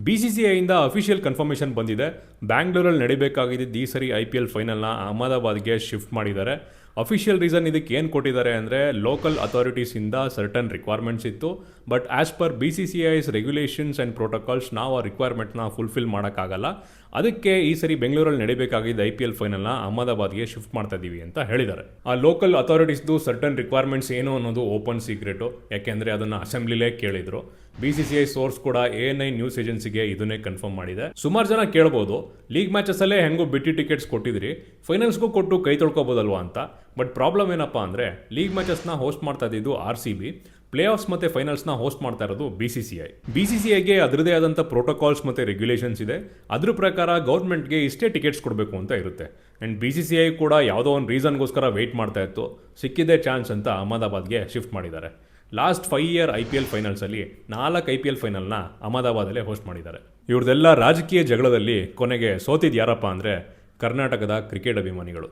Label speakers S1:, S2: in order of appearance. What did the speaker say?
S1: BCCIಯಿಂದ official confirmation ಬಂದಿದೆ. ಬ್ಯಾಂಗ್ಳೂರಲ್ಲಿ ನಡಿಬೇಕಾಗಿದ್ದು ಈ ಸರಿ IPL ಫೈನಲ್ನ ಅಹಮದಾಬಾದ್ಗೆ ಶಿಫ್ಟ್ ಮಾಡಿದ್ದಾರೆ. ಅಫಿಷಿಯಲ್ ರೀಸನ್ ಇದಕ್ಕೆ ಏನು ಕೊಟ್ಟಿದ್ದಾರೆ ಅಂದರೆ ಲೋಕಲ್ ಅಥಾರಿಟೀಸಿಂದ ಸರ್ಟನ್ ರಿಕ್ವೈರ್ಮೆಂಟ್ಸ್ ಇತ್ತು. But as per BCCI's regulations and protocols ನಾವು ಆ ರಿಕ್ವೈರ್ಮೆಂಟ್ನ ಫುಲ್ಫಿಲ್ ಮಾಡೋಕ್ಕಾಗಲ್ಲ. ಅದಕ್ಕೆ ಈ ಸರಿ ಬೆಂಗಳೂರಲ್ಲಿ ನಡಿಬೇಕಾಗಿದ್ದು IPL ಫೈನಲ್ನ ಅಹಮದಾಬಾದ್ಗೆ ಶಿಫ್ಟ್ ಮಾಡ್ತಾ ಇದ್ದೀವಿ ಅಂತ ಹೇಳಿದ್ದಾರೆ. ಆ ಲೋಕಲ್ ಅಥಾರಿಟೀಸ್ದು ಸರ್ಟನ್ ರಿಕ್ವೈರ್ಮೆಂಟ್ಸ್ ಏನು ಅನ್ನೋದು ಓಪನ್ ಸೀಕ್ರೆಟು, ಯಾಕೆಂದರೆ ಅದನ್ನು ಅಸೆಂಬ್ಲಿಲೇ ಕೇಳಿದರು. BCCI ಸೋರ್ಸ್ ಕೂಡ ANI ನ್ಯೂಸ್ ಏಜೆನ್ಸಿಗೆ ಇದನ್ನೇ ಕನ್ಫರ್ಮ್ ಮಾಡಿದೆ. ಸುಮಾರು ಜನ ಕೇಳ್ಬೋದು, ಲೀಗ್ ಮ್ಯಾಚಸ್ಸಲ್ಲೇ ಹೆಂಗೋ ಬಿಟ್ಟಿ ಟಿಕೆಟ್ಸ್ ಕೊಟ್ಟಿದ್ರಿ, ಫೈನಲ್ಸ್ಗೂ ಕೊಟ್ಟು ಕೈ ತೊಳ್ಕೊಬೋದಲ್ವಾ ಅಂತ. ಬಟ್ ಪ್ರಾಬ್ಲಮ್ ಏನಪ್ಪ ಅಂದರೆ ಲೀಗ್ ಮ್ಯಾಚಸ್ನ ಹೋಸ್ಟ್ ಮಾಡ್ತಾ ಇದ್ದಿದ್ದು RCB, ಪ್ಲೇ ಆಫ್ಸ್ ಮತ್ತು ಫೈನಲ್ಸ್ನ ಹೋಸ್ಟ್ ಮಾಡ್ತಾ ಇರೋದು BCCIಗೆ ಅದರದೇ ಆದಂಥ ಪ್ರೋಟೋಕಾಲ್ಸ್ ಮತ್ತು ರೆಗ್ಯುಲೇಷನ್ಸ್ ಇದೆ. ಅದ್ರ ಪ್ರಕಾರ ಗೌರ್ಮೆಂಟ್ಗೆ ಇಷ್ಟೇ ಟಿಕೆಟ್ಸ್ ಕೊಡಬೇಕು ಅಂತ ಇರುತ್ತೆ. ಆ್ಯಂಡ್ BCCI ಕೂಡ ಯಾವುದೋ ಒಂದು ರೀಸನ್ಗೋಸ್ಕರ ವೆಯ್ಟ್ ಮಾಡ್ತಾ ಇತ್ತು, ಸಿಕ್ಕಿದೆ ಚಾನ್ಸ್ ಅಂತ ಅಹಮದಾಬಾದ್ಗೆ ಶಿಫ್ಟ್ ಮಾಡಿದ್ದಾರೆ. ಲಾಸ್ಟ್ 5 ಇಯರ್ IPL ಫೈನಲ್ಸಲ್ಲಿ 4 IPL ಫೈನಲ್ನ ಅಹಮದಾಬಾದಲ್ಲೇ ಹೋಸ್ಟ್ ಮಾಡಿದ್ದಾರೆ. ಇವ್ರದ್ದೆಲ್ಲ ರಾಜಕೀಯ ಜಗಳದಲ್ಲಿ ಕೊನೆಗೆ ಸೋತಿದ್ದು ಯಾರಪ್ಪ ಅಂದರೆ ಕರ್ನಾಟಕದ ಕ್ರಿಕೆಟ್ ಅಭಿಮಾನಿಗಳು.